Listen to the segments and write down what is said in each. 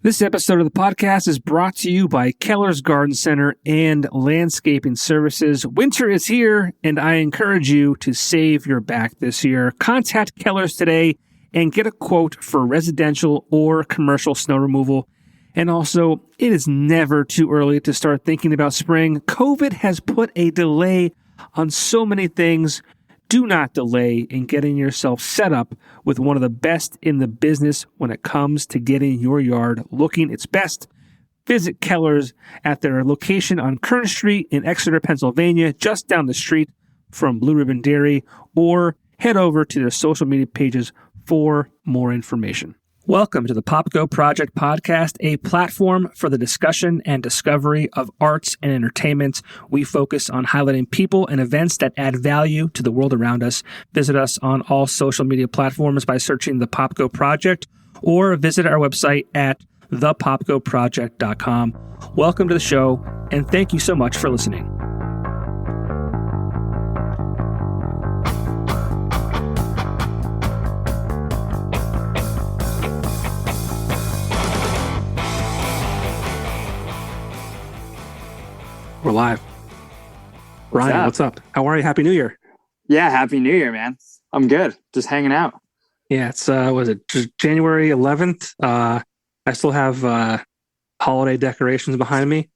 This episode of the podcast is brought to you by Keller's Garden Center and Landscaping Services. Winter is here, and I encourage you to save your back this year. Contact Keller's today and get a quote for residential or commercial snow removal. And also, it is never too early to start thinking about spring. COVID has put a delay on so many things. Do not delay in getting yourself set up with one of the best in the business when it comes to getting your yard looking its best. Visit Keller's at their location on Kern Street in Exeter, Pennsylvania, just down the street from Blue Ribbon Dairy, or head over to their social media pages for more information. Welcome to the Popko Project Podcast, a platform for the discussion and discovery of arts and entertainment. We focus on highlighting people and events that add value to the world around us. Visit us on all social media platforms by searching the Popko Project, or visit our website at thepopkoproject.com. Welcome to the show, and thank you so much for listening. We're live. Ryan, what's up? How are you? Happy New Year. Yeah, Happy New Year, man. I'm good. Just hanging out. Yeah, it's was it January 11th? I still have holiday decorations behind me.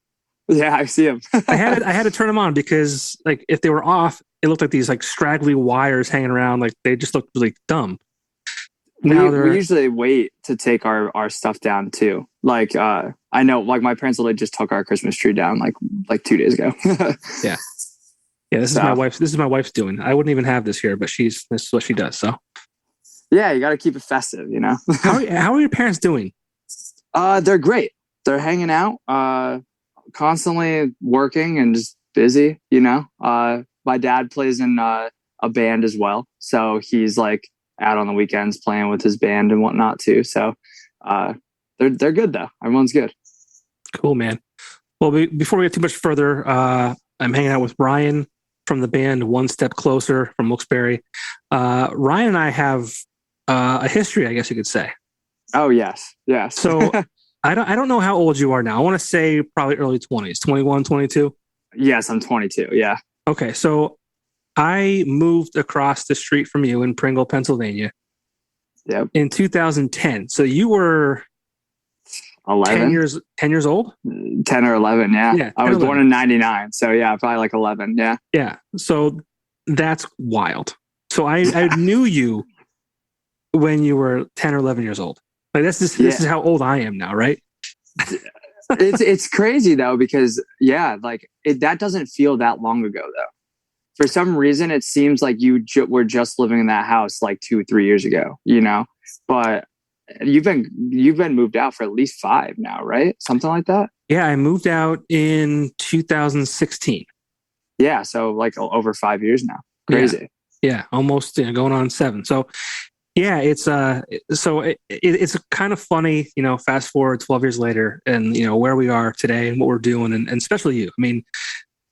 Yeah, I see them. I had to turn them on because like if they were off, it looked like these like straggly wires hanging around. Like they just looked really dumb. We usually wait to take our stuff down too. Like I know, like my parents literally just took our Christmas tree down like 2 days ago. Yeah. This is my wife's. This is my wife's doing. I wouldn't even have this here, but this is what she does. So yeah, you got to keep it festive, you know. How are your parents doing? They're great. They're hanging out, constantly working and just busy. You know, my dad plays in a band as well, so he's like out on the weekends playing with his band and whatnot too. So they're good though. Everyone's good. Cool, man. Well, before we get too much further, I'm hanging out with Ryan from the band One Step Closer from Wilkes-Barre. Ryan and I have a history, I guess you could say. Oh, yes. So I don't know how old you are now. I want to say probably early 20s, 21, 22. Yes, I'm 22. Yeah. Okay. So I moved across the street from you in Pringle, Pennsylvania. Yep. In 2010. So you were 11 10 years old? 10 or 11. Yeah. I was 11. born in 99. So yeah, probably like 11. Yeah. Yeah. So that's wild. So I knew you when you were 10 or 11 years old. Like this is how old I am now, right? It's crazy though, because like that doesn't feel that long ago though. For some reason, it seems like you were just living in that house like 2-3 years ago, you know, but you've been moved out for at least 5 now, right? Something like that. Yeah. I moved out in 2016. Yeah. So like over 5 years now. Crazy. Yeah. Almost going on 7. So yeah, it's it's kind of funny, you know, fast forward 12 years later and, you know, where we are today and what we're doing. And especially you, I mean,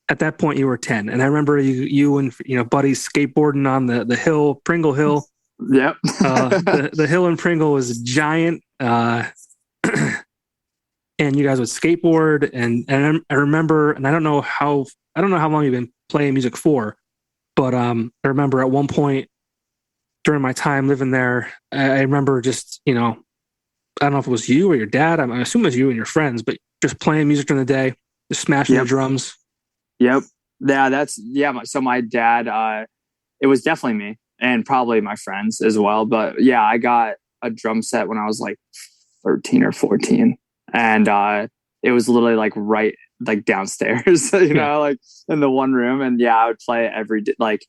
at that point you were 10 and I remember you and, you know, buddies skateboarding on the hill, Pringle Hill. Yep. The hill in Pringle was giant. And you guys would skateboard and I remember, and I don't know how long you've been playing music for, but I remember at one point during my time living there, I remember just, you know, I don't know if it was you or your dad. I assume it was you and your friends, but just playing music during the day, just smashing the drums. Yep. Yeah, So my dad, it was definitely me and probably my friends as well. But yeah, I got a drum set when I was like 13 or 14. And it was literally like right like downstairs, you know, like in the one room. And yeah, I would play it every day. Like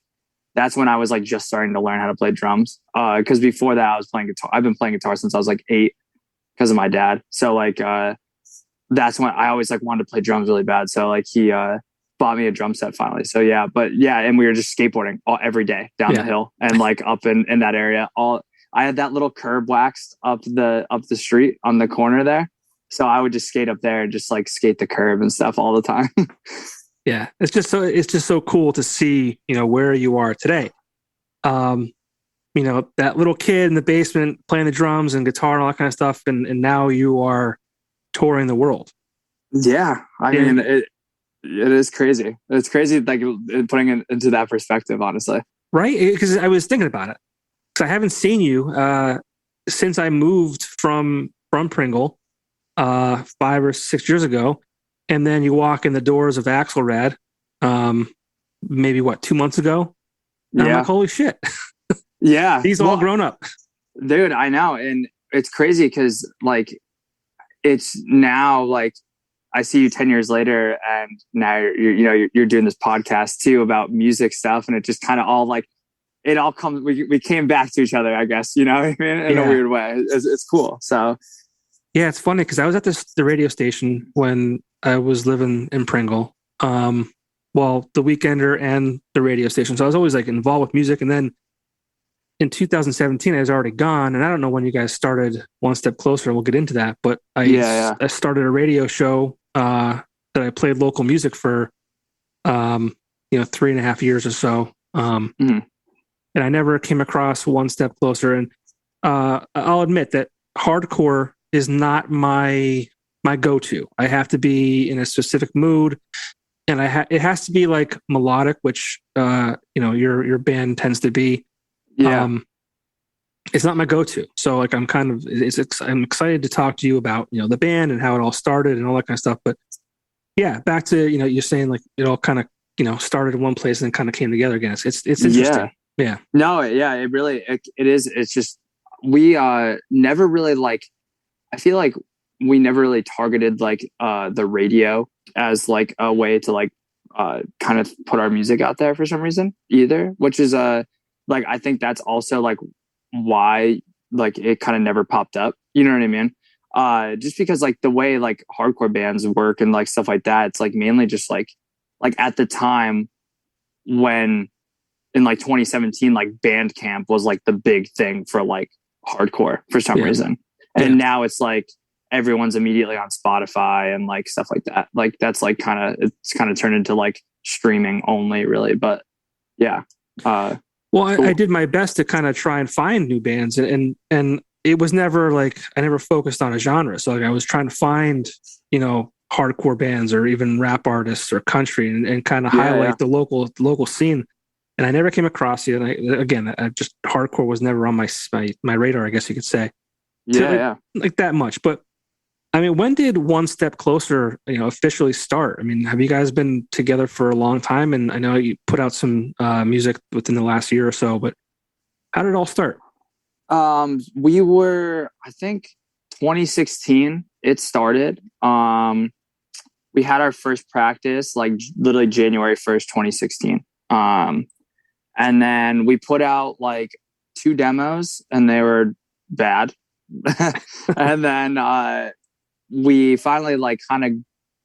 that's when I was like just starting to learn how to play drums. Because before that I was playing guitar. I've been playing guitar since I was like 8 because of my dad. So like that's when I always like wanted to play drums really bad. So like he bought me a drum set finally. So yeah, but yeah, and we were just skateboarding every day down the hill and like up in that area. I had that little curb waxed up the street on the corner there. So I would just skate up there and just like skate the curb and stuff all the time. Yeah, it's just so cool to see, you know, where you are today. You know, that little kid in the basement playing the drums and guitar and all that kind of stuff, and now you are touring the world. Yeah. I mean, it is crazy. It's crazy, like putting it into that perspective, honestly. Right? Because I was thinking about it. Because I haven't seen you since I moved from Pringle 5 or 6 years ago. And then you walk in the doors of Axelrad maybe 2 months ago? And I'm like, holy shit. Yeah. He's all grown up. Dude, I know. And it's crazy because like it's now like I see you 10 years later and now you're doing this podcast too about music stuff, and it just kind of all like it all comes we came back to each other, I guess, you know what I mean? In a weird way. It's cool. So yeah, it's funny because I was at the radio station when I was living in Pringle. Well, the Weekender and the radio station. So I was always like involved with music. And then in 2017, I was already gone. And I don't know when you guys started One Step Closer. We'll get into that. But I started a radio show that I played local music for, 3.5 years or so. And I never came across One Step Closer. And I'll admit that hardcore is not my go-to. I have to be in a specific mood. And it has to be like melodic, which your band tends to be. Yeah. It's not my go-to. So like I'm excited to talk to you about the band and how it all started and all that kind of stuff. But yeah, back to you're saying like it all kind of started in one place and then kind of came together again. It's interesting. Yeah. No, yeah, it really it is. It's just we never really like. I feel like we never really targeted like the radio as like a way to like kind of put our music out there for some reason either, which is like I think that's also like why like it kind of never popped up, you know what I mean? Just because like the way like hardcore bands work and like stuff like that, it's like mainly just like at the time when in like 2017 like Bandcamp was like the big thing for like hardcore for some reason, and now it's like everyone's immediately on Spotify and like stuff like that. Like that's like it's kind of turned into like streaming only really. But yeah. Well, cool. I did my best to kind of try and find new bands and it was never like, I never focused on a genre. So like I was trying to find, hardcore bands or even rap artists or country and kind of highlight the local scene. And I never came across it. And I just hardcore was never on my radar, I guess you could say. Like that much. But I mean, when did One Step Closer, officially start? I mean, have you guys been together for a long time? And I know you put out some music within the last year or so, but how did it all start? We were, I think 2016, it started. We had our first practice, like literally January 1st, 2016. And then we put out like 2 demos and they were bad. And then, we finally like kind of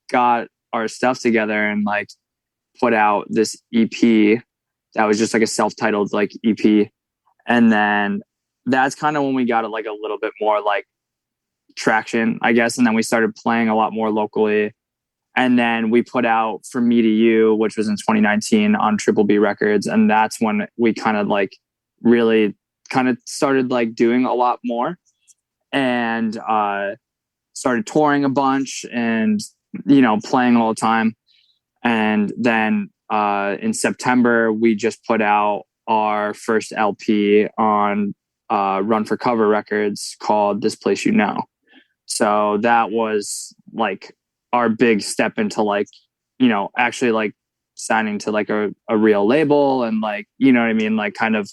got our stuff together and like put out this EP that was just like a self-titled like EP. And then that's kind of when we got it like a little bit more like traction, I guess. And then we started playing a lot more locally. And then we put out From Me to You, which was in 2019 on Triple B Records. And that's when we kind of like really kind of started like doing a lot more and started touring a bunch and, playing all the time. And then in September, we just put out our first LP on Run for Cover Records called This Place You Know. So that was like our big step into like, actually like signing to like a real label and like, you know what I mean? Like kind of,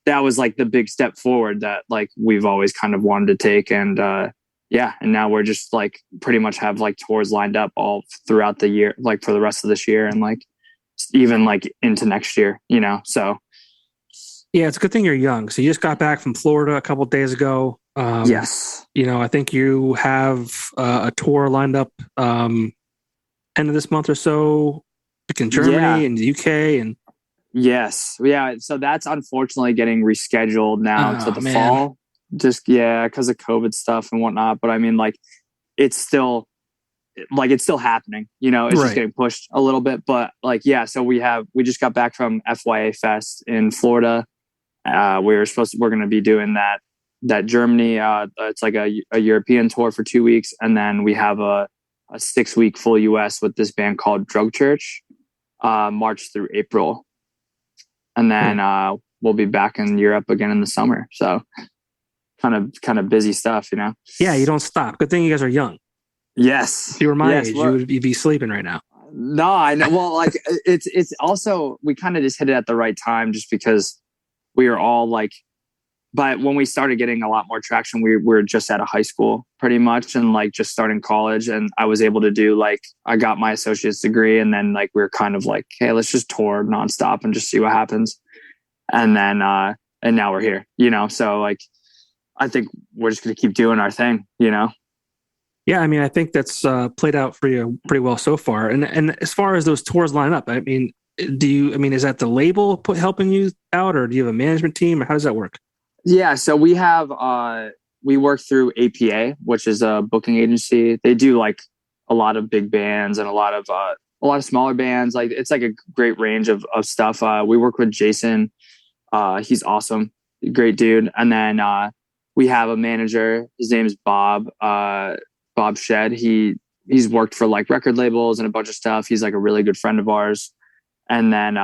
that was like the big step forward that like we've always kind of wanted to take. And and now we're just like pretty much have like tours lined up all throughout the year, like for the rest of this year and like even like into next year, so. Yeah, it's a good thing you're young. So you just got back from Florida a couple of days ago. Yes. I think you have a tour lined up end of this month or so, like in Germany and the UK and. Yes. Yeah. So that's unfortunately getting rescheduled now to the fall. Just, because of COVID stuff and whatnot. But I mean, like, it's still happening, it's just getting pushed a little bit. But like, so we just got back from FYA Fest in Florida. We're going to be doing that that Germany. It's like a European tour for 2 weeks, and then we have a 6-week full US with this band called Drug Church, March through April, and then we'll be back in Europe again in the summer. So kind of busy stuff, you know. Yeah, you don't stop. Good thing you guys are young. Yes, if you were my age, you would be sleeping right now. No, I know. Well, like it's also, we kind of just hit it at the right time, just because we were all like, but when we started getting a lot more traction, we were just out of high school pretty much, and like just starting college, and I was able to do, like, I got my associate's degree, and then like we were kind of like, hey, let's just tour nonstop and just see what happens. And then and now we're here, you know. So like, I think we're just going to keep doing our thing, you know. Yeah, I mean, I think that's played out for you pretty well so far. And as far as those tours line up, I mean, is that the label helping you out, or do you have a management team, or how does that work? Yeah, so we have we work through APA, which is a booking agency. They do like a lot of big bands and a lot of smaller bands. Like, it's like a great range of stuff. We work with Jason. He's awesome, great dude. And then we have a manager. His name is Bob Shed. He's worked for like record labels and a bunch of stuff. He's like a really good friend of ours. And then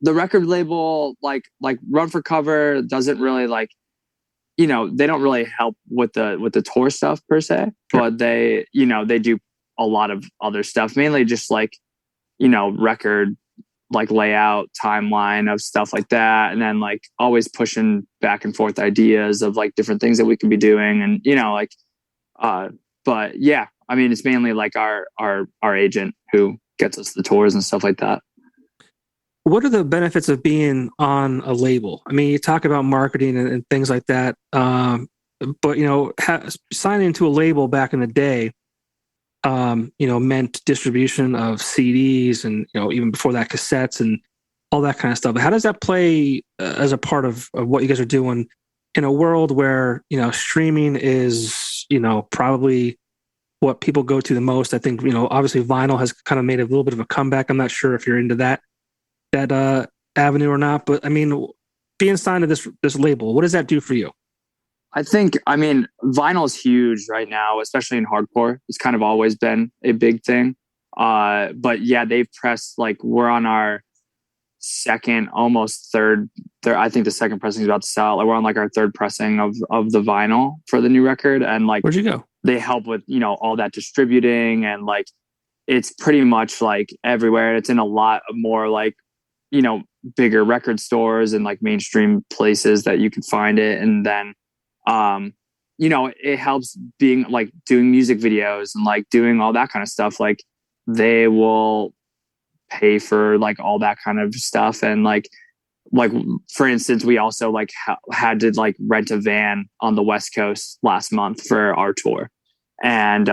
the record label, like Run for Cover, doesn't really, like, you know, they don't really help with the tour stuff per se, but they do a lot of other stuff, mainly just like, you know, record like layout, timeline of stuff like that, and then like always pushing back and forth ideas of like different things that we could be doing, and you know, like but yeah, I mean, it's mainly like our agent who gets us the tours and stuff like that. What are the benefits of being on a label? I mean, you talk about marketing and things like that, but you know, signing to a label back in the day, you know, meant distribution of CDs, and you know, even before that, cassettes and all that kind of stuff. How does that play as a part of what you guys are doing in a world where, you know, streaming is, you know, probably what people go to the most? I think, you know, obviously vinyl has kind of made a little bit of a comeback. I'm not sure if you're into that avenue or not, but I mean, being signed to this label, what does that do for you? I mean, vinyl is huge right now, especially in hardcore. It's kind of always been a big thing. But yeah, they've pressed, like, we're on our second, almost third. I think the second pressing is about to sell. Like, we're on like our third pressing of the vinyl for the new record. And like, where'd you go? They help with, you know, all that distributing, and like, it's pretty much like everywhere. It's in a lot more like, you know, bigger record stores and like mainstream places that you can find it. And then, you know, it helps being like doing music videos and like doing all that kind of stuff. Like, they will pay for like all that kind of stuff. And like for instance, we also like had to like rent a van on the West Coast last month for our tour. And,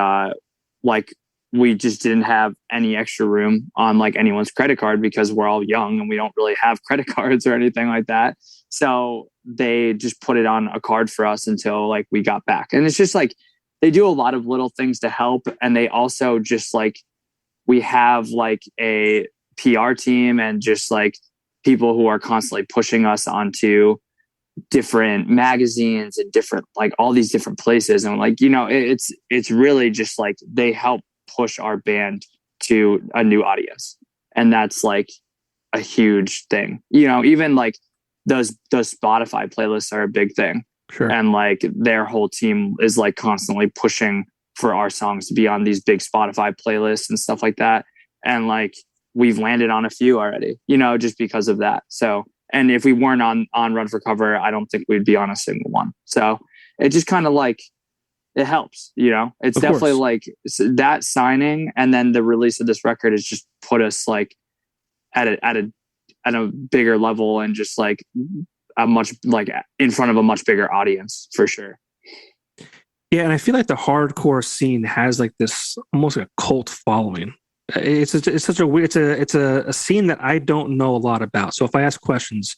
like, we just didn't have any extra room on like anyone's credit card, because we're all young and we don't really have credit cards or anything like that. So they just put it on a card for us until like we got back. And it's just like, they do a lot of little things to help. And they also just like, we have like a PR team and just like people who are constantly pushing us onto different magazines and different, like all these different places. And like, you know, it's really just like, they help push our band to a new audience. And that's like a huge thing, you know. Even like those Spotify playlists are a big thing. Sure. And like their whole team is like constantly pushing for our songs to be on these big Spotify playlists and stuff like that. And like, we've landed on a few already, you know, just because of that. So, and if we weren't on Run for Cover, I don't think we'd be on a single one. So it just kind of like, it helps, you know. It's definitely like that signing, and then the release of this record has just put us like at a bigger level, and just like a much, like, in front of a much bigger audience for sure. Yeah, and I feel like the hardcore scene has like this almost like a cult following. It's such a weird, it's a scene that I don't know a lot about. So if I ask questions,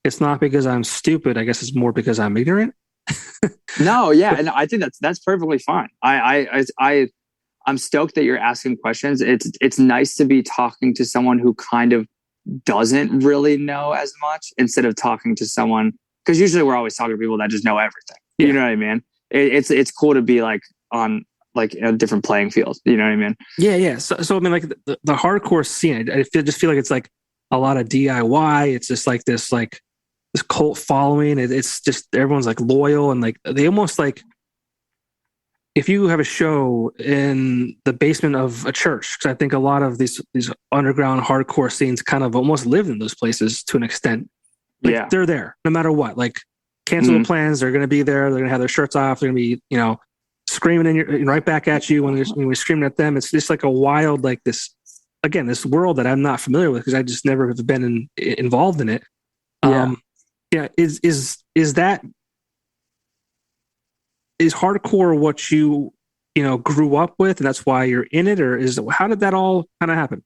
it's not because I'm stupid. I guess it's more because I'm ignorant. No, yeah, and I think that's perfectly fine. I'm stoked that you're asking questions. It's nice to be talking to someone who kind of doesn't really know as much, instead of talking to someone because usually we're always talking to people that just know everything. You know what I mean? It's cool to be like on like a different playing field. You know what I mean? Yeah. So I mean, like the hardcore scene, just feel like it's like a lot of DIY. It's just like this cult following. It's just everyone's like loyal and like they almost like, if you have a show in the basement of a church, because I think a lot of these underground hardcore scenes kind of almost live in those places to an extent. Like they're there no matter what. Like cancel the plans, they're going to be there. They're going to have their shirts off. They're going to be, screaming right back at you when we're screaming at them. It's just like a wild, like this world that I'm not familiar with because I just never have been involved in it. Is hardcore what you grew up with and that's why you're in it, or how did that all kind of happen?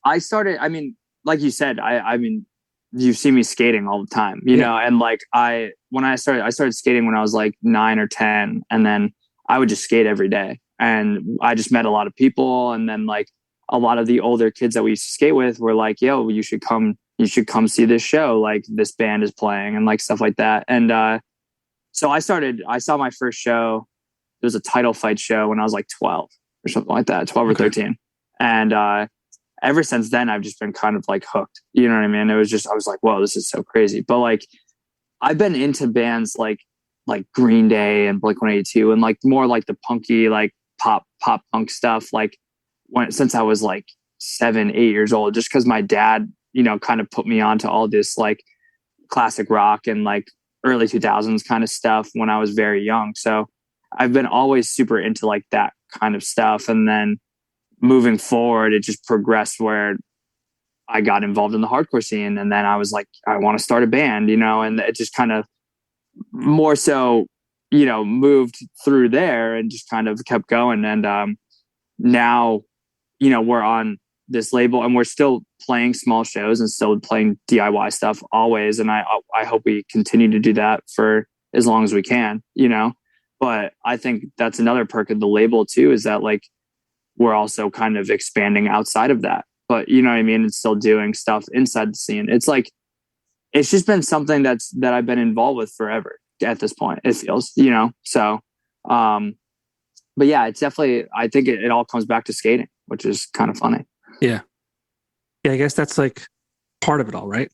I started, I mean, like you said, I mean, you see me skating all the time, you know, and like I started skating when I was like 9 or 10, and then I would just skate every day, and I just met a lot of people, and then like a lot of the older kids that we used to skate with were like, yo, you should come see this show, like this band is playing and like stuff like that. And so I saw my first show. It was a title fight show when I was like 12 or something like that, 12 or 13. And ever since then, I've just been kind of like hooked. You know what I mean? I was like, whoa, this is so crazy. But like, I've been into bands like Green Day and Blink-182 and like more like the punky, like pop punk stuff. Like since I was like 7, 8 years old, just because my dad, kind of put me onto all this like classic rock and like early 2000s kind of stuff when I was very young. So I've been always super into like that kind of stuff. And then moving forward, it just progressed where I got involved in the hardcore scene. And then I was like, I want to start a band, and it just kind of more so, moved through there and just kind of kept going. And now, we're on this label and we're still playing small shows and still playing DIY stuff always. And I hope we continue to do that for as long as we can, but I think that's another perk of the label too, is that like, we're also kind of expanding outside of that, but you know what I mean? It's still doing stuff inside the scene. It's like, it's just been something that I've been involved with forever at this point, it feels, so, but yeah, it's definitely, I think it all comes back to skating, which is kind of funny. Yeah. I guess that's like part of it all, right?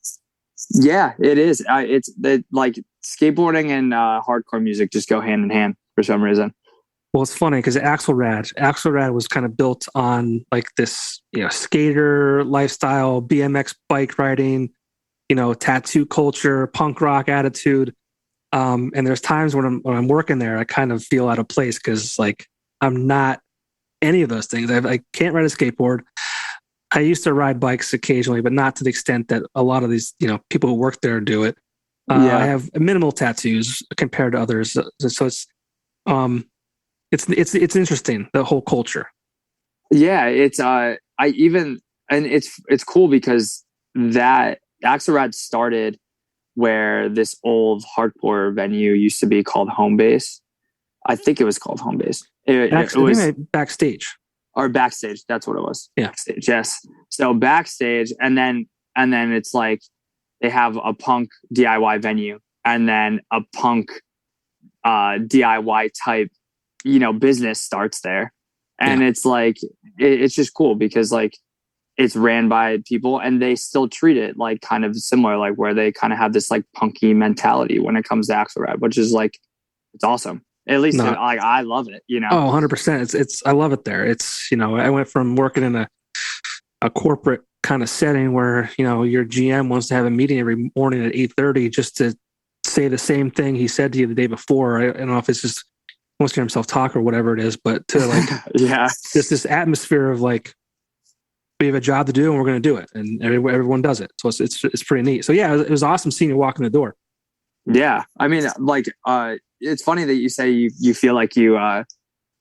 Yeah, it is. It's like skateboarding and hardcore music just go hand in hand for some reason. Well, it's funny because Axelrad was kind of built on like this, skater lifestyle, BMX bike riding, tattoo culture, punk rock attitude. And there's times when I'm working there, I kind of feel out of place because like I'm not any of those things. I can't ride a skateboard. I used to ride bikes occasionally, but not to the extent that a lot of these, people who work there do it. I have minimal tattoos compared to others, so it's interesting, the whole culture. Yeah, it's it's cool because that Axelrad started where this old hardcore venue used to be called Home Base. I think it was called Home Base. It was Backstage. Or Backstage, that's what it was. Yeah. Backstage, yes. So Backstage, and then it's like they have a punk DIY venue and then a punk DIY type, business starts there. And it's like, it's just cool because like it's ran by people and they still treat it like kind of similar, like where they kind of have this like punky mentality when it comes to Axelrad, which is like, it's awesome. At least I love it, Oh, 100%. It's I love it there. It's, I went from working in a corporate kind of setting where, your GM wants to have a meeting every morning at 8:30 just to say the same thing he said to you the day before. I don't know if it's just wants to hear himself talk or whatever it is, but to like, just this atmosphere of like, we have a job to do and we're going to do it. And everyone does it. So it's pretty neat. So yeah, it was awesome seeing you walk in the door. Yeah. I mean, like, it's funny that you say you feel like you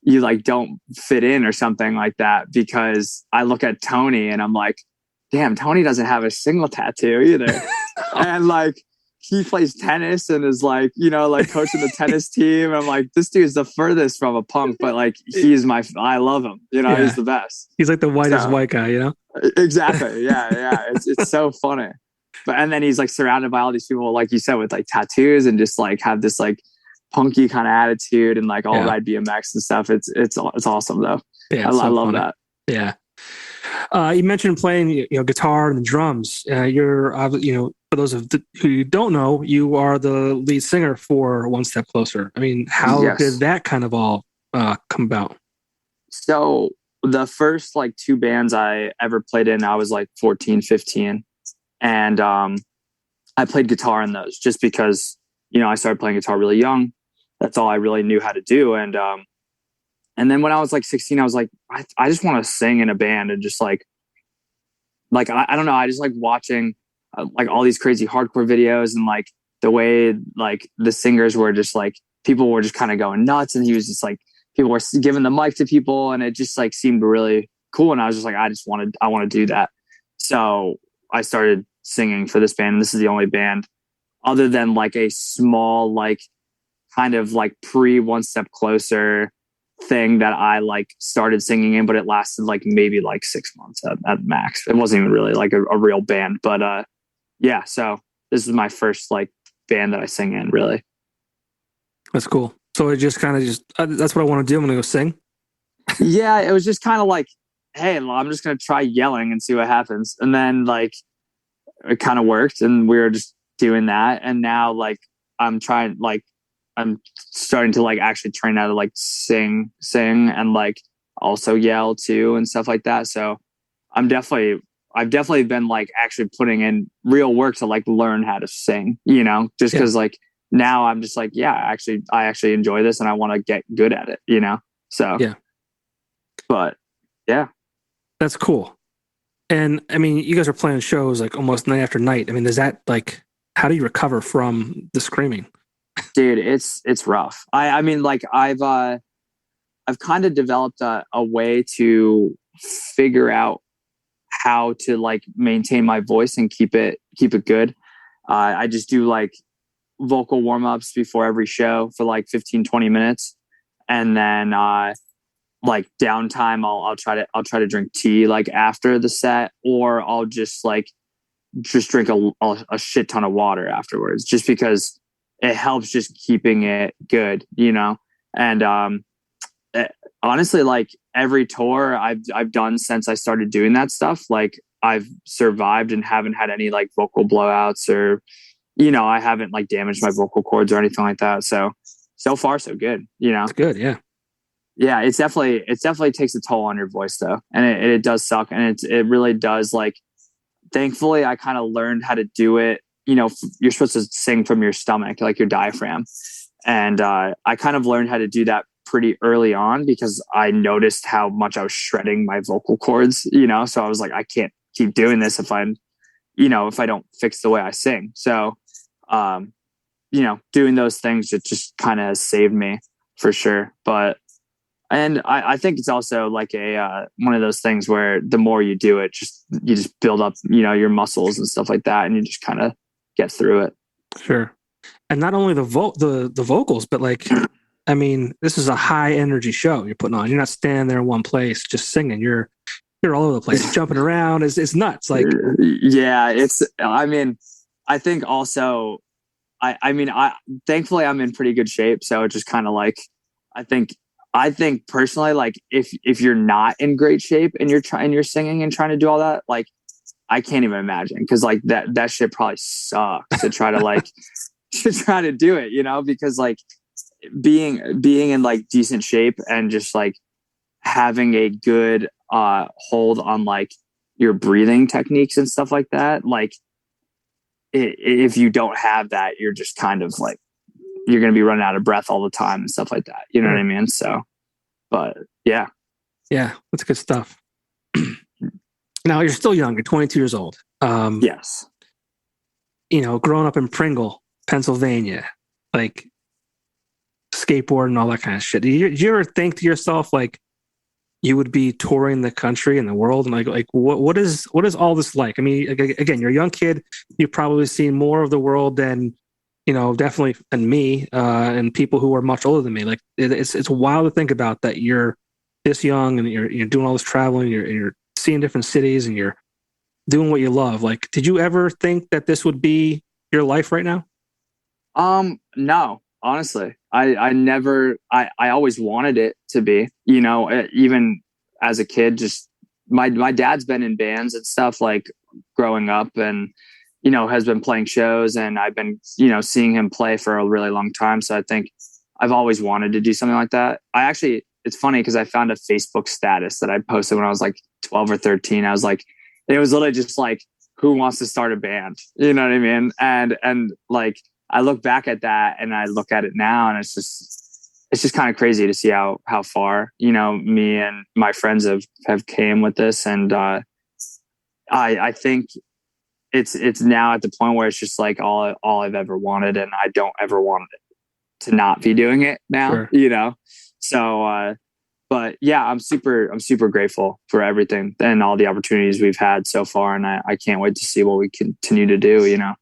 like don't fit in or something like that, because I look at Tony and I'm like, damn, Tony doesn't have a single tattoo either. And like, he plays tennis and is like, like coaching the tennis team. And I'm like, this dude's the furthest from a punk, but like, I love him. He's the best. He's like the whitest white guy, Exactly. Yeah. It's so funny. But and then he's like surrounded by all these people, like you said, with like tattoos and just like have this like punky kind of attitude and like all ride BMX and stuff. It's awesome though. Yeah, I love that. Yeah. You mentioned playing, guitar and the drums. You're, for those who don't know, you are the lead singer for One Step Closer. I mean, how did that kind of all come about? So the first like 2 bands I ever played in, I was like 14, 15. And I played guitar in those just because, I started playing guitar really young. That's all I really knew how to do. And then when I was like 16, I was like, I just want to sing in a band and just like I don't know. I just like watching like all these crazy hardcore videos and like the way like the singers were just like, people were just kind of going nuts. And he was just like, people were giving the mic to people and it just like seemed really cool. And I was just like, I want to do that. So I started singing for this band. And this is the only band other than like a small, like kind of like pre One Step Closer thing that I like started singing in, but it lasted like maybe like 6 months at max. It wasn't even really like a real band, but yeah. So this is my first like band that I sing in, really. That's cool. So it just kind of that's what I want to do. I'm going to go sing. Yeah. It was just kind of like, hey, I'm just going to try yelling and see what happens. And then like, it kind of worked and we were just doing that. And now like, I'm starting to like actually train how to like sing and like also yell too and stuff like that. So I've definitely been like actually putting in real work to like learn how to sing, just because like now I'm just like, I actually enjoy this and I want to get good at it, So, but yeah, that's cool. And I mean, you guys are playing shows like almost night after night. I mean, is that like, how do you recover from the screaming? Dude, it's rough. I mean, like I've kind of developed a way to figure out how to like maintain my voice and keep it good. I just do like vocal warm-ups before every show for like 15, 20 minutes. And then like downtime, I'll try to drink tea like after the set, or I'll just drink a shit ton of water afterwards, just because it helps just keeping it good, and honestly, like every tour I've done since I started doing that stuff, like I've survived and haven't had any like vocal blowouts or, I haven't like damaged my vocal cords or anything like that. So far so good, It's good. Yeah. Yeah. It definitely takes a toll on your voice though. And it does suck. And it really does. Like, thankfully I kind of learned how to do it. You're supposed to sing from your stomach, like your diaphragm. And I kind of learned how to do that pretty early on because I noticed how much I was shredding my vocal cords, so I was like, I can't keep doing this if I don't fix the way I sing. So, doing those things, it just kind of saved me for sure. And I think it's also like one of those things where the more you do it, you just build up, your muscles and stuff like that. And you just kind of get through it. Sure. And not only the vocals, but like, I mean, this is a high energy show you're putting on. You're not standing there in one place just singing. You're all over the place, jumping around. It's nuts. Like, yeah, I mean, I think also, thankfully I'm in pretty good shape. So it's just kind of like, I think personally, like if you're not in great shape and you're singing and trying to do all that, like, I can't even imagine. Cause like that shit probably sucks to try to like, to try to do it, because like being in like decent shape and just like having a good hold on like your breathing techniques and stuff like that. Like if you don't have that, you're just kind of like, you're going to be running out of breath all the time and stuff like that. You know what I mean? So, but yeah. Yeah, that's good stuff. Now you're still young. You're 22 years old. Yes. Growing up in Pringle, Pennsylvania, like skateboard and all that kind of shit. Did you ever think to yourself, like, you would be touring the country and the world? And like what is all this like? I mean, again, you're a young kid. You've probably seen more of the world than, definitely than me, and people who are much older than me. Like it's wild to think about that you're this young and you're doing all this traveling, you're seeing different cities and you're doing what you love. Like, did you ever think that this would be your life right now? No, honestly, I never, I always wanted it to be, you know, even as a kid, just my dad's been in bands and stuff like growing up, and, you know, has been playing shows, and I've been, you know, seeing him play for a really long time. So I think I've always wanted to do something like that. It's funny because I found a Facebook status that I posted when I was like 12 or 13. I was like, it was literally just like, who wants to start a band? You know what I mean? And like, I look back at that and I look at it now, and it's just kind of crazy to see how far, you know, me and my friends have came with this. And I think it's now at the point where it's just like all I've ever wanted, and I don't ever want it to not be doing it now, sure. You know? So, but yeah, I'm super grateful for everything and all the opportunities we've had so far. And I can't wait to see what we continue to do, you know?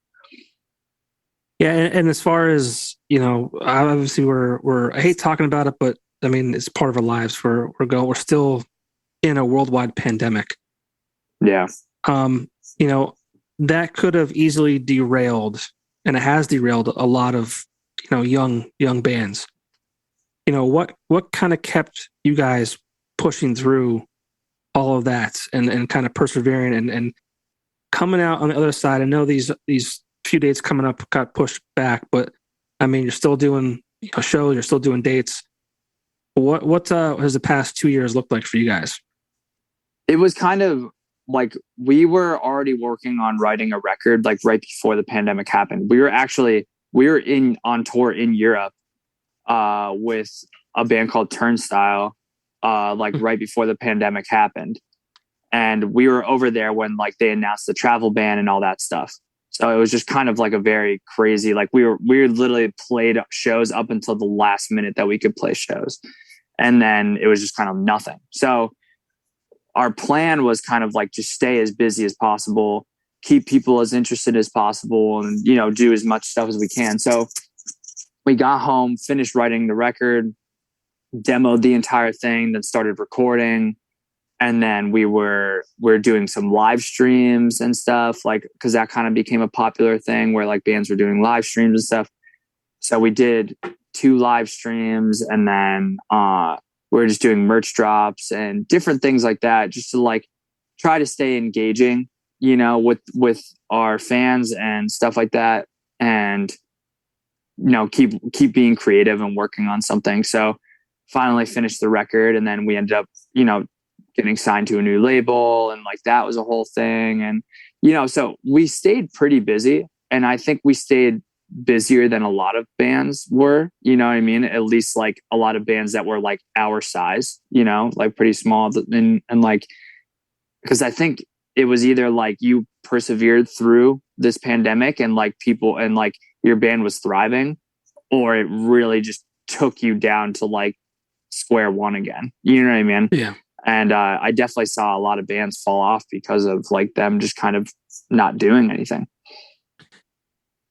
Yeah. And as far as, you know, obviously I hate talking about it, but I mean, it's part of our lives. We're still in a worldwide pandemic. Yeah. You know, that could have easily derailed, and it has derailed a lot of, you know, young bands. You know, what kind of kept you guys pushing through all of that and kind of persevering and coming out on the other side? I know these few dates coming up got pushed back, but I mean, you're still doing, you know, shows, you're still doing dates. What has the past 2 years looked like for you guys? It was kind of like we were already working on writing a record like right before the pandemic happened. We were on tour in Europe with a band called Turnstile, like right before the pandemic happened. And we were over there when like they announced the travel ban and all that stuff. So it was just kind of like a very crazy, like we literally played shows up until the last minute that we could play shows. And then it was just kind of nothing. So our plan was kind of like just stay as busy as possible, keep people as interested as possible, and, you know, do as much stuff as we can. So we got home, finished writing the record, demoed the entire thing, then started recording. And then we're doing some live streams and stuff, like, because that kind of became a popular thing where like bands were doing live streams and stuff. So we did 2 live streams, and then we're just doing merch drops and different things like that, just to like try to stay engaging, you know, with our fans and stuff like that, and, you know, keep being creative and working on something. So finally finished the record, and then we ended up, you know, getting signed to a new label, and like that was a whole thing. And, you know, so we stayed pretty busy, and I think we stayed busier than a lot of bands were, you know what I mean? At least like a lot of bands that were like our size, you know, like pretty small. And like, because I think it was either like you persevered through this pandemic and like people and like your band was thriving, or it really just took you down to like square one again. You know what I mean? Yeah. And I definitely saw a lot of bands fall off because of like them just kind of not doing anything.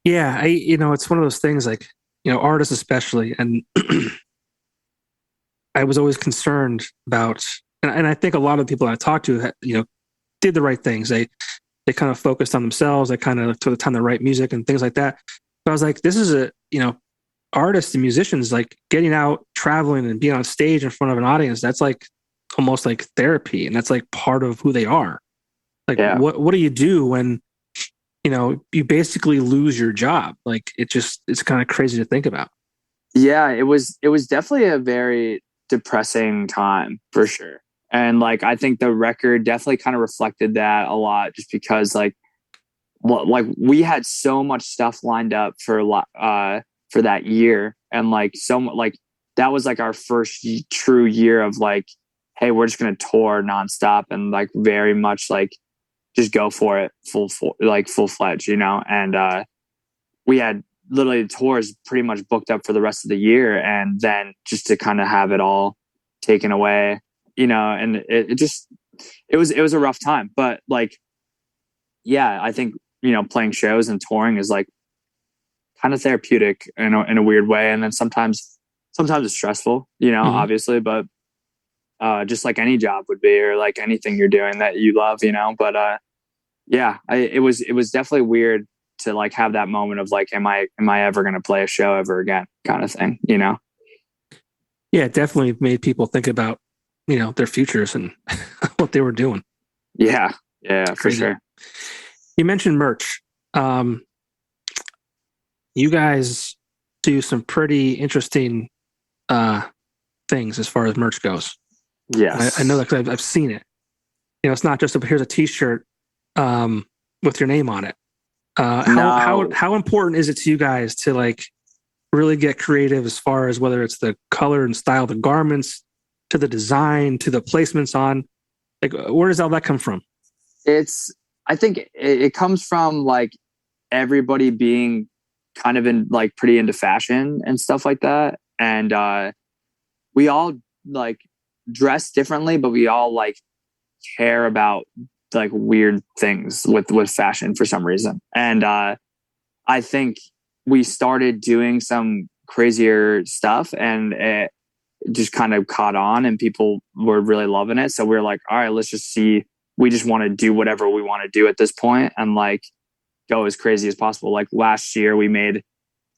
Yeah, you know, it's one of those things like, you know, artists especially, and I was always concerned about, and I think a lot of the people I talked to, you know, did the right things. They kind of focused on themselves. They kind of took the time to write music and things like that. But I was like, this is you know, artists and musicians, like getting out, traveling and being on stage in front of an audience. That's like almost like therapy, and that's like part of who they are. Like, yeah. What do you do when, you know, you basically lose your job? Like it's kind of crazy to think about. Yeah, it was definitely a very depressing time for sure. And like, I think the record definitely kind of reflected that a lot, just because like we had so much stuff lined up for that year. And like, like that was like our first true year of like, hey, we're just going to tour nonstop and like very much like just go for it full-fledged, you know? And we had literally tours pretty much booked up for the rest of the year. And then just to kind of have it all taken away, you know, and it was a rough time. But like, yeah, I think, you know, playing shows and touring is like kind of therapeutic in a weird way. And then sometimes it's stressful, you know, obviously, but just like any job would be, or like anything you're doing that you love, you know. But yeah, it was definitely weird to like have that moment of like, am I ever going to play a show ever again kind of thing, you know? Yeah, it definitely made people think about, their futures and what they were doing. Yeah. Yeah, for sure. You mentioned merch. You guys do some pretty interesting things as far as merch goes. Yes. I know that because I've seen it. It's not just here's a t-shirt with your name on it. How important is it to you guys to like really get creative as far as whether it's the color and style of the garments, to the design, to the placements on, like, where does all that come from? I think it comes from like everybody being kind of in like pretty into fashion and stuff like that. And we all like dress differently, but we all like care about like weird things with fashion for some reason. And I think we started doing some crazier stuff and it just kind of caught on and people were really loving it. So we were like, all right, let's just see. We just want to do whatever we want to do at this point and like go as crazy as possible. Like last year we made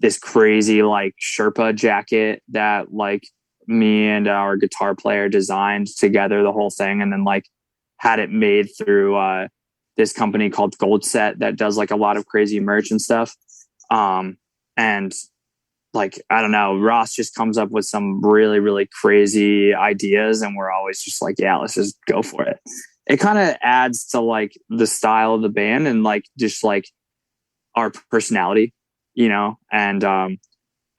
this crazy like Sherpa jacket that like me and our guitar player designed together, the whole thing, and then like had it made through this company called Gold Set that does like a lot of crazy merch and stuff. And like, I don't know, Ross just comes up with some really, really crazy ideas and we're always just like, yeah, let's just go for it. It kind of adds to like the style of the band and like just like our personality, and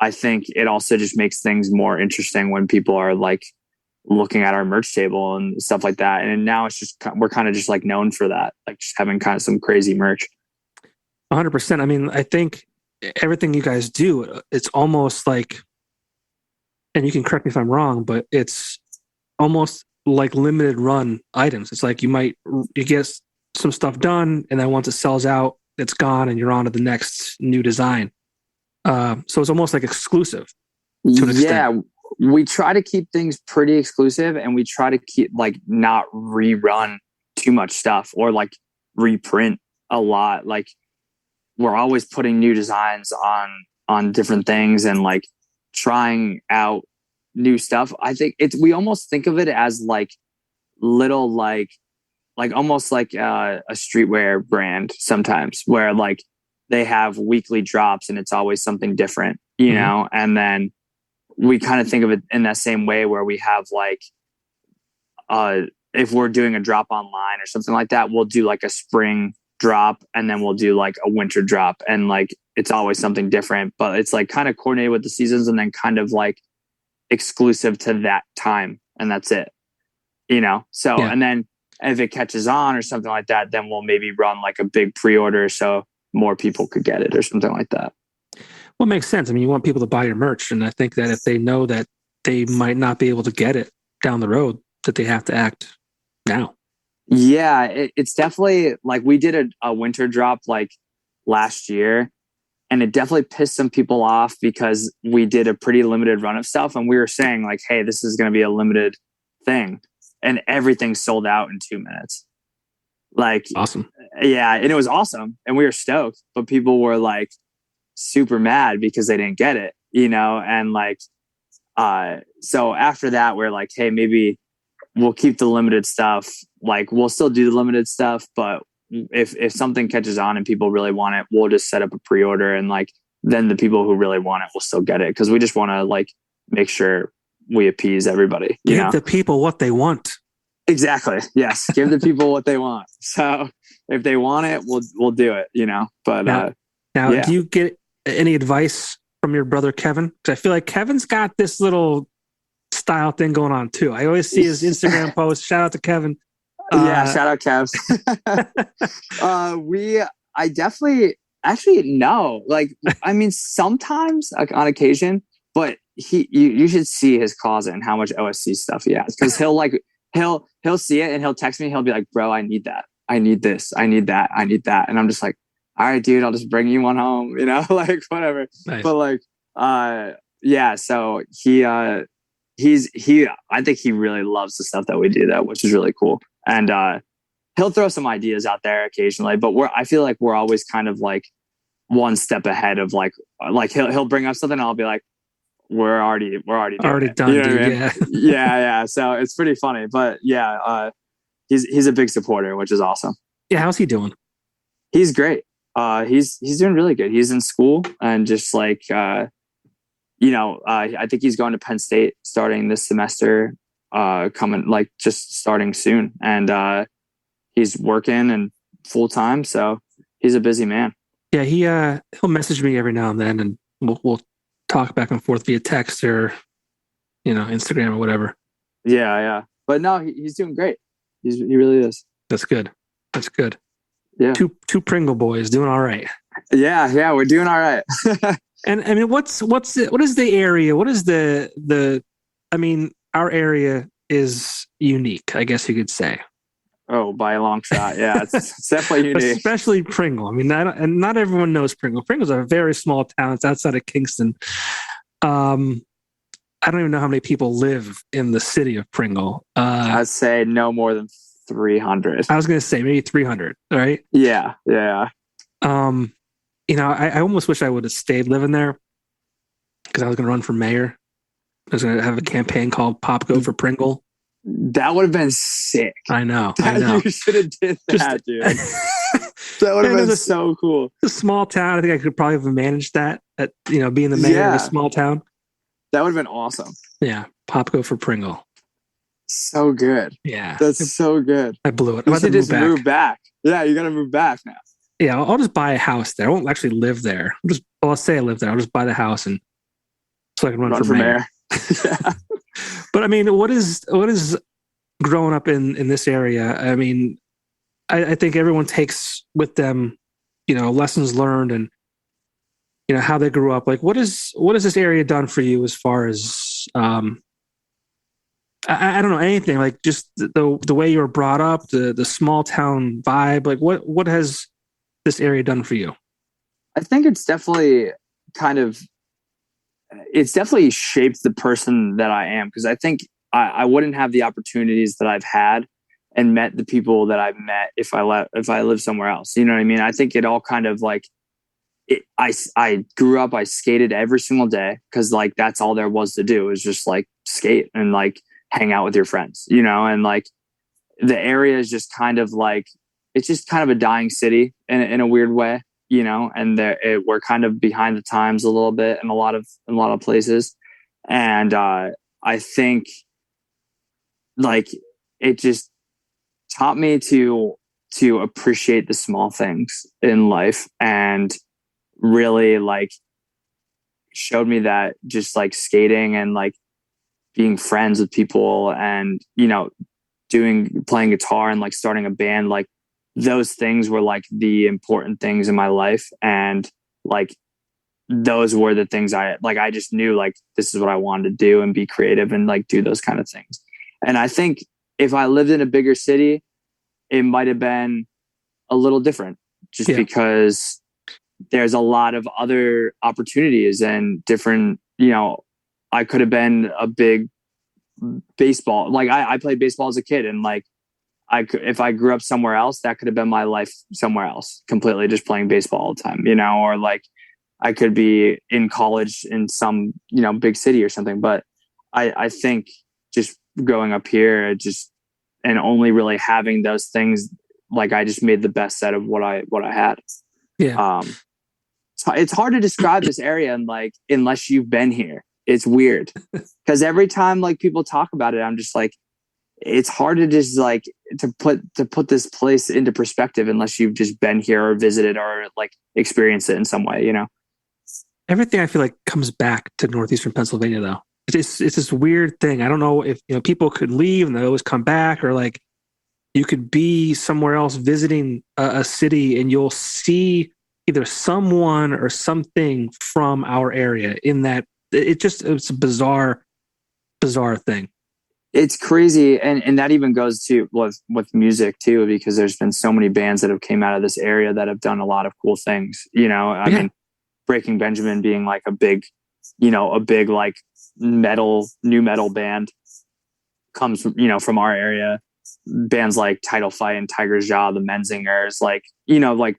I think it also just makes things more interesting when people are like looking at our merch table and stuff like that. And now it's just, we're kind of just like known for that, like just having kind of some crazy merch. 100%. I mean, I think everything you guys do, it's almost like, and you can correct me if I'm wrong, but it's almost like limited run items. It's like you get some stuff done and then once it sells out, it's gone and you're on to the next new design. So it's almost like exclusive to an extent. Yeah, we try to keep things pretty exclusive and we try to keep like not rerun too much stuff or like reprint a lot. Like we're always putting new designs on different things and like trying out new stuff. I think we almost think of it as like little like almost like a streetwear brand sometimes where like they have weekly drops and it's always something different, know? And then we kind of think of it in that same way where we have like, if we're doing a drop online or something like that, we'll do like a spring drop and then we'll do like a winter drop and like, it's always something different, but it's like kind of coordinated with the seasons and then kind of like exclusive to that time. And that's it, So, yeah. And then if it catches on or something like that, then we'll maybe run like a big pre-order so more people could get it or something like that. Well, it makes sense. I mean, you want people to buy your merch. And I think that if they know that they might not be able to get it down the road, that they have to act now. Yeah, it's definitely like we did a winter drop like last year and it definitely pissed some people off because we did a pretty limited run of stuff. And we were saying like, hey, this is going to be a limited thing. And everything sold out in 2 minutes. Like, awesome. Yeah. And it was awesome. And we were stoked, but people were like super mad because they didn't get it, and like, so after that, we're like, hey, maybe we'll keep the limited stuff. Like we'll still do the limited stuff, but if something catches on and people really want it, we'll just set up a pre-order and like, then the people who really want it will still get it. Cause we just want to like make sure we appease everybody. Give the people what they want. Exactly. Yes. Give the people what they want. So if they want it, we'll do it, but now yeah. Do you get any advice from your brother, Kevin? Cause I feel like Kevin's got this little style thing going on too. I always see his Instagram posts. Shout out to Kevin. Shout out Kev. I definitely actually no. Like, I mean, sometimes like, on occasion, but you should see his closet and how much OSC stuff he has because he'll see it and he'll text me. He'll be like, "Bro, I need that. I need this. I need that. I need that." And I'm just like, "All right, dude. I'll just bring you one home. Like whatever." Nice. But like, yeah. So I think he really loves the stuff that we do, which is really cool. And he'll throw some ideas out there occasionally, but I feel like we're always kind of like one step ahead of like he'll bring up something and I'll be like, we're already doing it. done, you know dude. what I mean? Yeah. So it's pretty funny, but yeah, he's a big supporter, which is awesome. Yeah. How's he doing? He's great. He's doing really good. He's in school and just like, I think he's going to Penn State starting this semester, just starting soon. And, he's working and full time. So he's a busy man. Yeah. He'll message me every now and then and we'll talk back and forth via text or, Instagram or whatever. Yeah. But no, he's doing great. He really is. That's good. Yeah. Two Pringle boys doing all right. Yeah, we're doing all right. And I mean, what is the area? What is our area is unique, I guess you could say. Oh, by a long shot. Yeah, it's definitely unique. Especially Pringle. I mean, not everyone knows Pringle. Pringle's a very small town. It's outside of Kingston. I don't even know how many people live in the city of Pringle. I'd say no more than 300. I was going to say maybe 300, right? Yeah. I almost wish I would have stayed living there because I was going to run for mayor. I was going to have a campaign called Popko for Pringle. That would have been sick. I know. You should have did that, dude. That would have been so cool. It's a small town. I think I could probably have managed that being the mayor of a small town. That would have been awesome. Yeah. Popko for Pringle. So good. Yeah. That's so good. I blew it. You should just move back. Yeah, you got to move back now. Yeah, I'll just buy a house there. I won't actually live there. I'll say I live there. I'll just buy the house and so I can run for mayor. Yeah. But I mean, what is growing up in this area? I mean, I think everyone takes with them, lessons learned and how they grew up. Like, what has this area done for you as far as I don't know, anything, like just the way you were brought up, the small town vibe. Like, what has this area done for you? I think it's definitely shaped the person that I am, because I think I wouldn't have the opportunities that I've had and met the people that I've met if I lived somewhere else. You know what I mean? I think it all kind of like I grew up, I skated every single day because like that's all there was to do, is just like skate and like hang out with your friends, and like the area is just kind of like, it's just kind of a dying city in a weird way, and we're kind of behind the times a little bit in a lot of places. And I think like it just taught me to appreciate the small things in life, and really like showed me that just like skating and like being friends with people and, playing guitar and like starting a band, like those things were like the important things in my life. And like, those were the things I just knew like, this is what I wanted to do and be creative and like do those kind of things. And I think if I lived in a bigger city, it might've been a little different just because there's a lot of other opportunities and different, I could have been a big baseball. Like I played baseball as a kid, and like if I grew up somewhere else, that could have been my life somewhere else, completely just playing baseball all the time, or like I could be in college in some, big city or something. But I think just growing up here, and only really having those things, like I just made the best out of what I had. Yeah. It's hard to describe this area, and like, unless you've been here, it's weird because every time like people talk about it, I'm just like, it's hard to just like to put this place into perspective unless you've just been here or visited or like experienced it in some way, Everything I feel like comes back to northeastern Pennsylvania though. It's this weird thing. I don't know if people could leave and they always come back, or like you could be somewhere else visiting a city and you'll see either someone or something from our area in that. It's a bizarre thing. It's crazy. And that even goes to with music too, because there's been so many bands that have came out of this area that have done a lot of cool things, I mean, Breaking Benjamin being like a big like new metal band comes, from our area. bands like Title Fight and Tiger's Jaw, the Menzingers, like, you know, like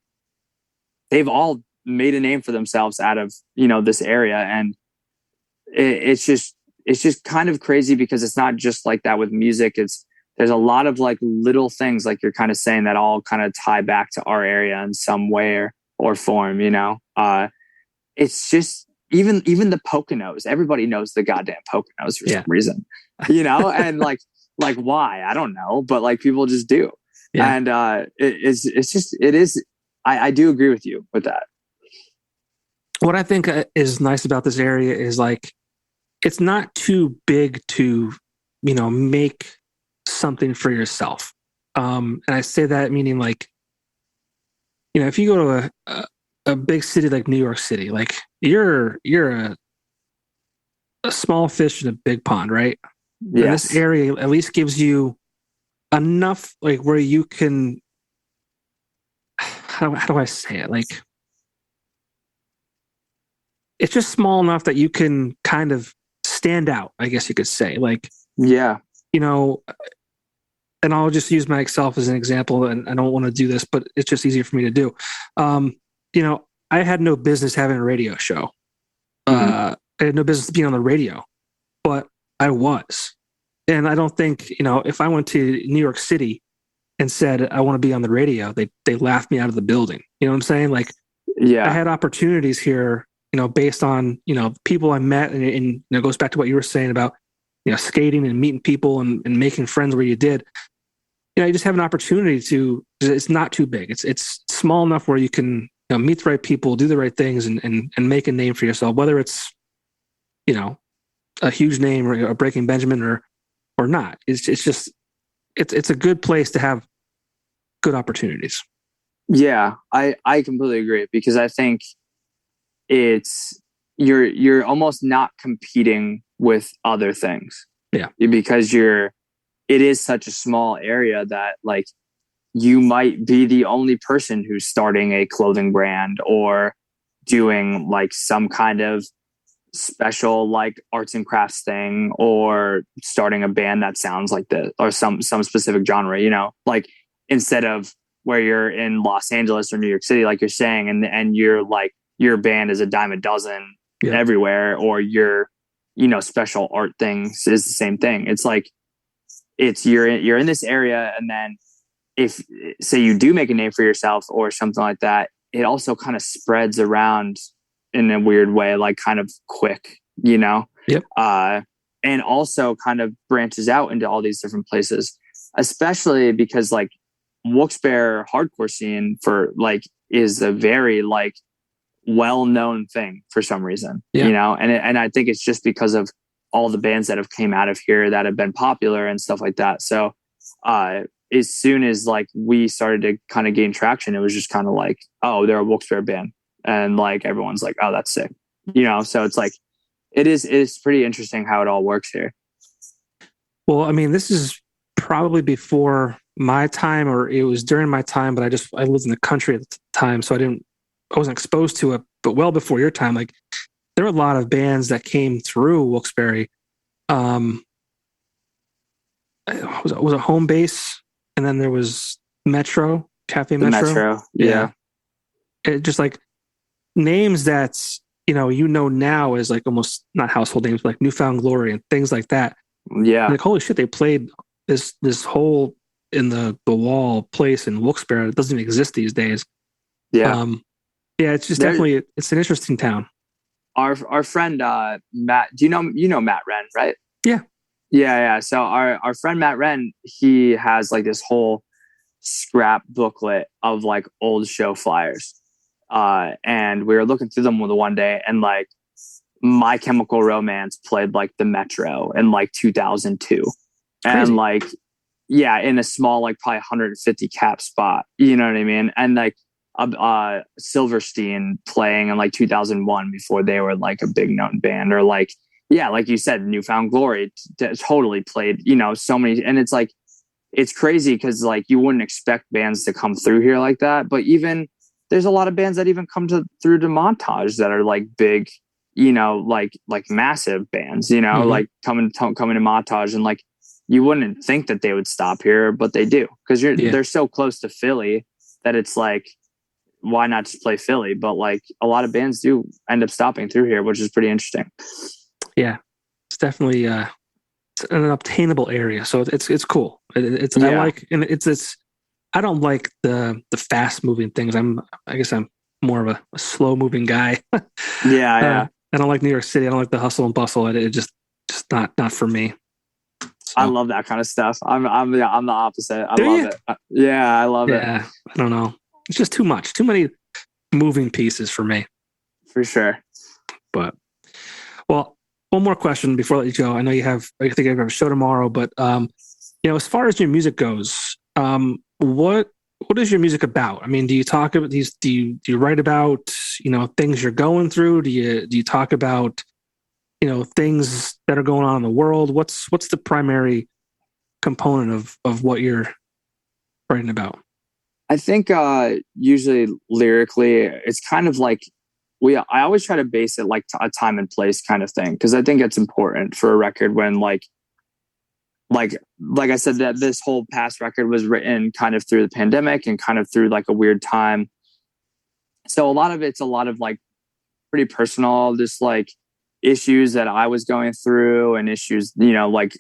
they've all made a name for themselves out of, you know, this area. And it's just kind of crazy because it's not just like that with music. There's a lot of like little things like you're kind of saying that all kind of tie back to our area in some way or form, you know. It's just even the Poconos, everybody knows the goddamn Poconos for some reason, you know, and like why? I don't know, but like people just do. Yeah. And I do agree with you with that. What I think is nice about this area is like, it's not too big to, you know, make something for yourself. And I say that meaning like, you know, if you go to a big city like New York City, like you're a small fish in a big pond, right? Yes. And this area at least gives you enough, like where you can, how do I say it? Like, it's just small enough that you can kind of stand out, I guess you could say. Like, yeah, you know, and I'll just use myself as an example, and I don't want to do this, but it's just easier for me to do. You know, I had no business having a radio show. I had no business being on the radio, but I was. And I don't think, you know, if I went to New York City and said, I want to be on the radio, they laughed me out of the building. You know what I'm saying? Like, I had opportunities here, you know, based on, you know, people I met, and you know, it goes back to what you were saying about, you know, skating and meeting people and making friends where you did. You know, you just have an opportunity to, it's not too big. It's small enough where you can, you know, meet the right people, do the right things, and make a name for yourself, whether it's, you know, a huge name or a Breaking Benjamin or not. It's just, it's a good place to have good opportunities. Yeah, I completely agree, because I think it's, you're almost not competing with other things. Yeah. Because it is such a small area that like you might be the only person who's starting a clothing brand or doing like some kind of special like arts and crafts thing, or starting a band that sounds like this, or some specific genre, you know, like instead of where you're in Los Angeles or New York City, like you're saying, and you're like, your band is a dime a dozen everywhere, or your, you know, special art things is the same thing. It's like, you're in this area, and then if say you do make a name for yourself or something like that, it also kind of spreads around in a weird way, like kind of quick, you know? Yep. And also kind of branches out into all these different places, especially because like Wilkes-Barre hardcore scene for like is a very like well-known thing for some reason, you know? And I think it's just because of all the bands that have came out of here that have been popular and stuff like that. So as soon as like we started to kind of gain traction, it was just kind of like, oh, they're a Wilkes-Barre band. And like, everyone's like, oh, that's sick. You know? So it's like, it's pretty interesting how it all works here. Well, I mean, this is probably before my time, or it was during my time, but I lived in the country at the time. So I wasn't exposed to it, but well before your time, like there were a lot of bands that came through Wilkes-Barre. Was it Home Base? And then there was Metro, Cafe Metro. Metro. Yeah. It just like names that's, you know now as like almost not household names, like Newfound Glory and things like that. Yeah. Like, holy shit, they played this whole in the wall place in Wilkes-Barre. It doesn't even exist these days. Yeah. It's just definitely, it's an interesting town. Our friend, Matt, do you know Matt Wren, right? Yeah. Yeah. So our friend Matt Wren, he has like this whole scrap booklet of like old show flyers. And we were looking through them one day, and like My Chemical Romance played like the Metro in like 2002. Crazy. And like, yeah, in a small, like probably 150 cap spot, you know what I mean? And like, Silverstein playing in like 2001 before they were like a big known band, or like, yeah, like you said, Newfound Glory totally played, you know, so many. And it's like, it's crazy because like you wouldn't expect bands to come through here like that. But even there's a lot of bands that even come through to Montage that are like big, you know, like massive bands, you know, like coming to Montage. And like, you wouldn't think that they would stop here, but they do, because they're so close to Philly that it's like, why not just play Philly? But like a lot of bands do end up stopping through here, which is pretty interesting. Yeah, it's definitely it's an obtainable area, so it's cool. It's I like, and it's I don't like the fast moving things. I guess I'm more of a slow moving guy. Yeah. I don't like New York City. I don't like the hustle and bustle. It just not for me. So. I love that kind of stuff. I'm the opposite. I love it. Yeah, I love it. Yeah, I don't know. It's just too much. Too many moving pieces for me. For sure. But, well, one more question before I let you go. I know I think you have a show tomorrow, but as far as your music goes, what is your music about? I mean, do you talk about these? Do you write about things you're going through? Do you talk about things that are going on in the world? What's the primary component of what you're writing about? I think usually lyrically, it's kind of like I always try to base it like a time and place kind of thing, because I think it's important for a record when like I said, that this whole past record was written kind of through the pandemic and kind of through like a weird time. So it's a lot of like pretty personal, just like issues that I was going through, and issues, like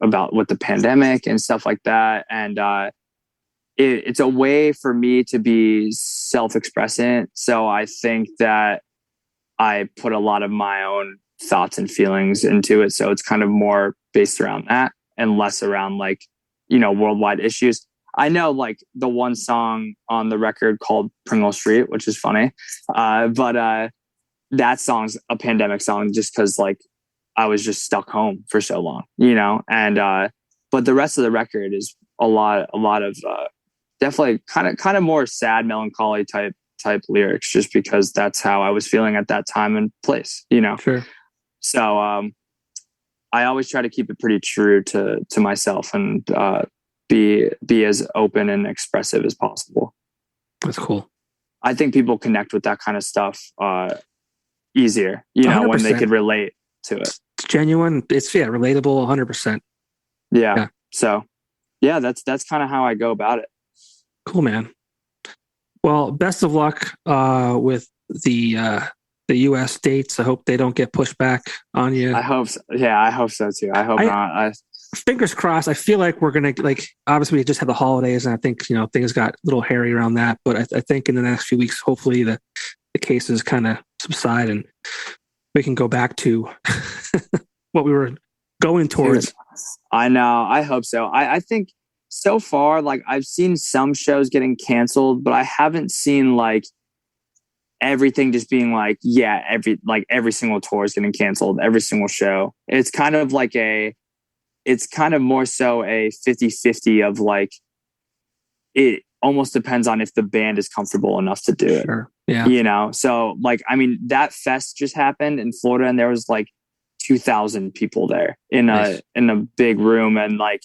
about with the pandemic and stuff like that. And it's a way for me to be self-expressing. So I think that I put a lot of my own thoughts and feelings into it. So it's kind of more based around that and less around like, worldwide issues. I know like the one song on the record called Pringle Street, which is funny. But that song's a pandemic song just because like I was just stuck home for so long, and but the rest of the record is a lot of definitely kind of more sad, melancholy type lyrics, just because that's how I was feeling at that time and place, Sure. So I always try to keep it pretty true to myself, and be as open and expressive as possible. That's cool. I think people connect with that kind of stuff easier, 100%. When they could relate to it. It's genuine. It's relatable 100%. Yeah. So yeah, that's kind of how I go about it. Cool, man. Well, best of luck with the U.S. dates. I hope they don't get pushed back on you. I hope so. Yeah, I hope so too. I hope not. Fingers crossed. I feel like we're going to, obviously we just had the holidays, and I think, things got a little hairy around that. But I think in the next few weeks, hopefully the cases kind of subside and we can go back to what we were going towards. I know. I hope so. I think so far, like I've seen some shows getting canceled, but I haven't seen like everything just being like, yeah, every single tour is getting canceled, every single show. It's kind of like it's kind of more so a 50-50 of like, it almost depends on if the band is comfortable enough to do it. Sure. Yeah. So like, I mean, that fest just happened in Florida, and there was like 2,000 people there in a big room. And like,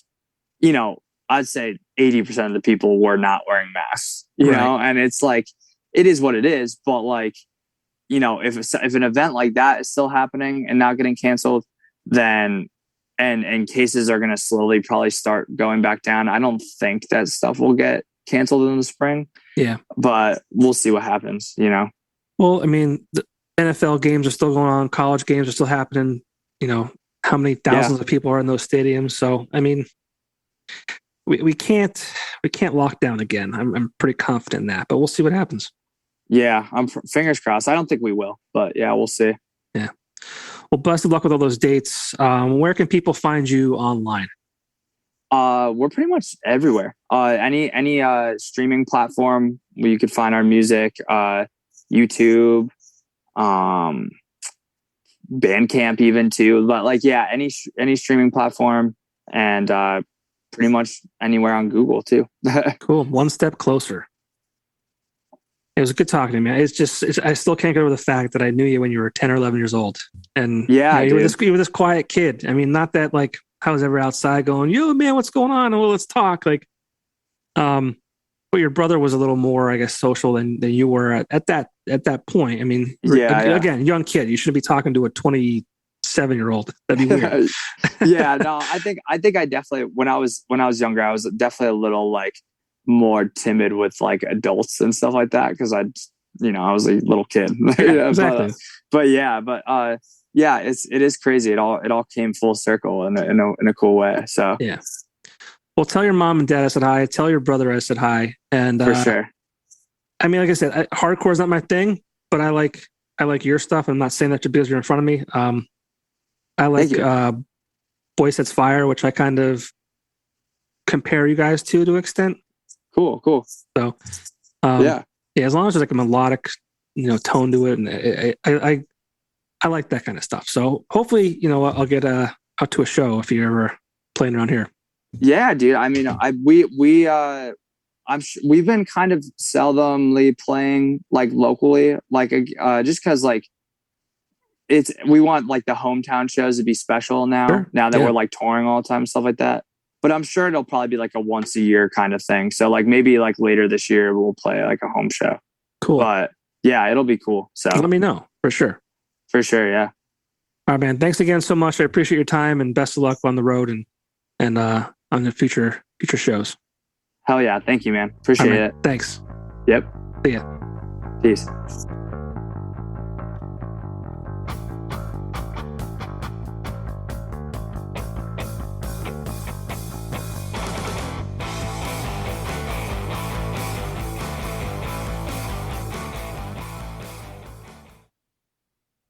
I'd say 80% of the people were not wearing masks, you know, and it's like, it is what it is. But like, if an event like that is still happening and not getting canceled, then, and cases are going to slowly probably start going back down. I don't think that stuff will get canceled in the spring. Yeah. But we'll see what happens, Well, I mean, the NFL games are still going on. College games are still happening. How many thousands of people are in those stadiums? So, I mean, we can't lock down again. I'm pretty confident in that, but we'll see what happens. Yeah, I'm fingers crossed. I don't think we will, but yeah, we'll see. Yeah. Well, best of luck with all those dates. Where can people find you online? We're pretty much everywhere. Any streaming platform where you could find our music, YouTube, Bandcamp even too. But like, yeah, any streaming platform, and pretty much anywhere on Google too. Cool. One step closer. It was good talking to you, man. I still can't get over the fact that I knew you when you were 10 or 11 years old. And you were this quiet kid. I mean, not that like I was ever outside going, yo, man, what's going on? Well, let's talk. Like, but your brother was a little more, I guess, social than you were at that point. I mean, again, young kid. You shouldn't be talking to a 20, 7-year-old. That'd be weird. Yeah, no, I think I definitely when I was younger, I was definitely a little like more timid with like adults and stuff like that because I was a little kid. Yeah, exactly. But it is crazy. It all came full circle in a cool way. So yeah. Well, tell your mom and dad I said hi. Tell your brother I said hi. And for sure. I mean, like I said, hardcore is not my thing, but I like your stuff. I'm not saying that just because you're in front of me. I like Boy Sets Fire, which I kind of compare you guys to an extent. Cool. So, yeah, as long as there's like a melodic, tone to it, and I like that kind of stuff. So hopefully, I'll get out to a show if you're ever playing around here. Yeah, dude. I mean, we've been kind of seldomly playing like locally, like just because like we want like the hometown shows to be special now. Sure. Now that we're like touring all the time, stuff like that. But I'm sure it'll probably be like a once a year kind of thing. So like maybe like later this year we'll play like a home show. Cool. But yeah, it'll be cool. So let me know for sure. For sure, yeah. All right, man. Thanks again so much. I appreciate your time and best of luck on the road and on the future shows. Hell yeah. Thank you, man. Appreciate it. Thanks. Yep. See ya. Peace.